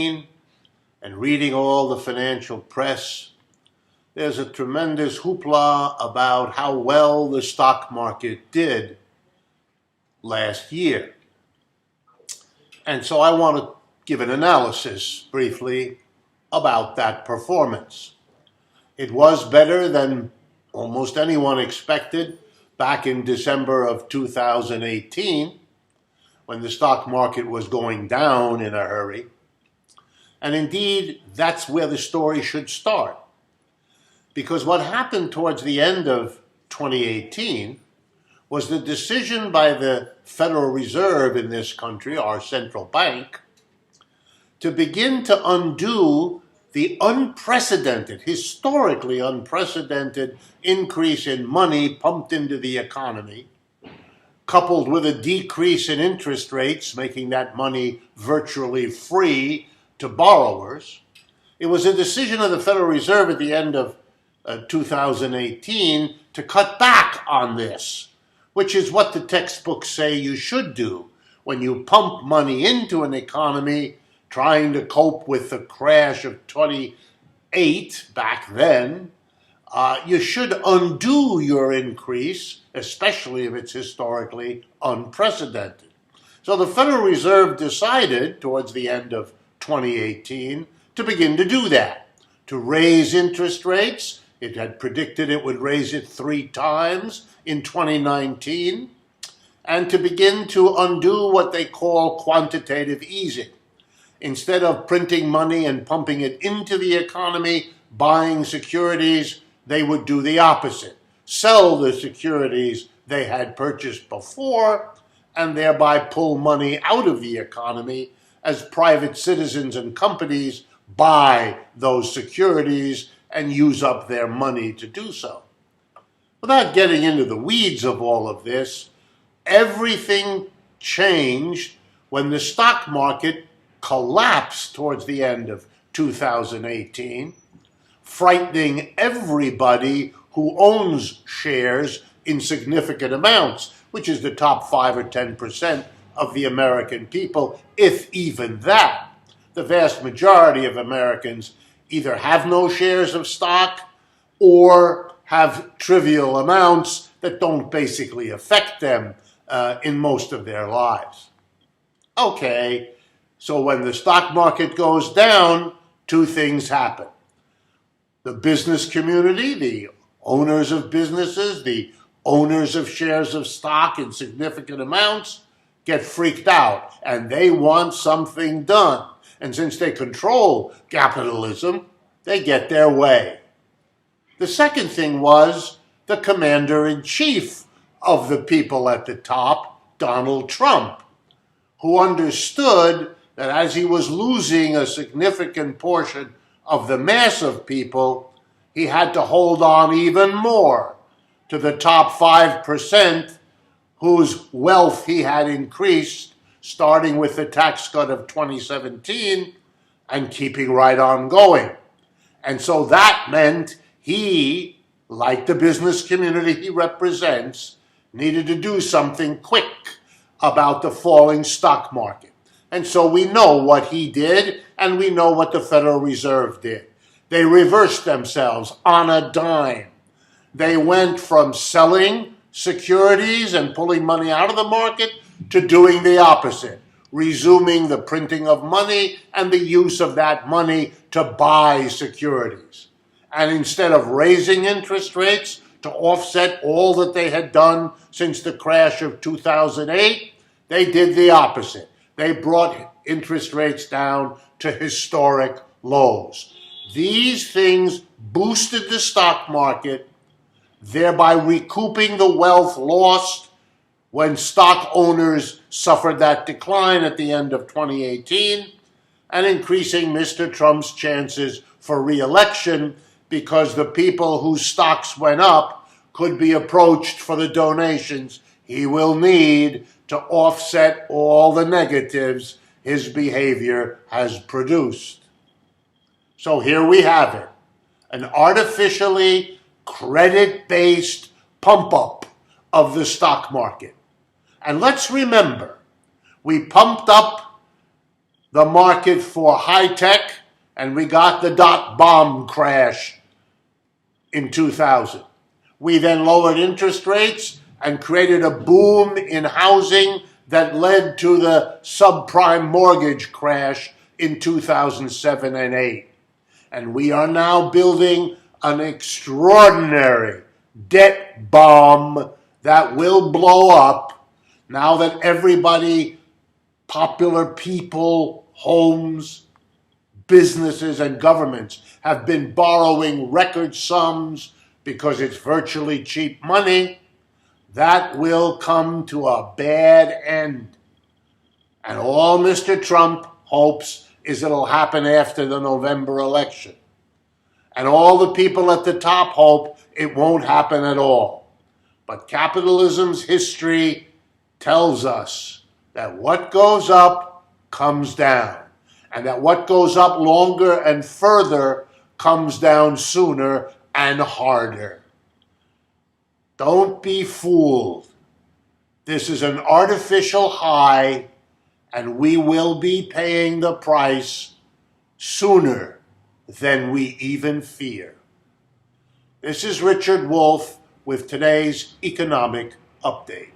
and reading all the financial press, there's a tremendous hoopla about how well the stock market did last year. And so I want to give an analysis briefly about that performance. It was better than almost anyone expected back in December of 2018, when the stock market was going down in a hurry. And indeed, that's where the story should start. Because what happened towards the end of 2018 was the decision by the Federal Reserve in this country, our central bank, to begin to undo the unprecedented, historically unprecedented increase in money pumped into the economy, coupled with a decrease in interest rates, making that money virtually free to borrowers. It was a decision of the Federal Reserve at the end of 2018 to cut back on this, which is what the textbooks say you should do when you pump money into an economy trying to cope with the crash of 28 back then. You should undo your increase, especially if it's historically unprecedented. So the Federal Reserve decided towards the end of 2018 to begin to do that, to raise interest rates. It had predicted it would raise it 3 times in 2019, and to begin to undo what they call quantitative easing. Instead of printing money and pumping it into the economy, buying securities, they would do the opposite. Sell the securities they had purchased before and thereby pull money out of the economy as private citizens and companies buy those securities and use up their money to do so. Without getting into the weeds of all of this, everything changed when the stock market collapsed towards the end of 2018, frightening everybody who owns shares in significant amounts, which is the top 5 or 10% of the American people, if even that. The vast majority of Americans either have no shares of stock or have trivial amounts that don't basically affect them in most of their lives. Okay, so when the stock market goes down, 2 things happen. The business community, the owners of businesses, the owners of shares of stock in significant amounts, get freaked out and they want something done. And since they control capitalism, they get their way. The second thing was the commander-in-chief of the people at the top, Donald Trump, who understood that as he was losing a significant portion of the mass of people, he had to hold on even more to the top 5% whose wealth he had increased, starting with the tax cut of 2017 and keeping right on going. And so that meant he, like the business community he represents, needed to do something quick about the falling stock market. And so we know what he did, and we know what the Federal Reserve did. They reversed themselves on a dime. They went from selling securities and pulling money out of the market to doing the opposite, resuming the printing of money and the use of that money to buy securities. And instead of raising interest rates to offset all that they had done since the crash of 2008, they did the opposite. They brought interest rates down to historic lows. These things boosted the stock market, thereby recouping the wealth lost when stock owners suffered that decline at the end of 2018, and increasing Mr. Trump's chances for re-election because the people whose stocks went up could be approached for the donations he will need to offset all the negatives his behavior has produced. So here we have it, an artificially credit-based pump-up of the stock market. And let's remember, we pumped up the market for high tech, and we got the dot-bomb crash in 2000. We then lowered interest rates and created a boom in housing that led to the subprime mortgage crash in 2007 and 8. And we are now building an extraordinary debt bomb that will blow up now that everybody, popular people, homes, businesses, and governments have been borrowing record sums because it's virtually cheap money. That will come to a bad end. And all Mr. Trump hopes is it'll happen after the November election. And all the people at the top hope it won't happen at all. But capitalism's history tells us that what goes up comes down, and that what goes up longer and further comes down sooner and harder. Don't be fooled. This is an artificial high, and we will be paying the price sooner than we even fear. This is Richard Wolff with today's economic update.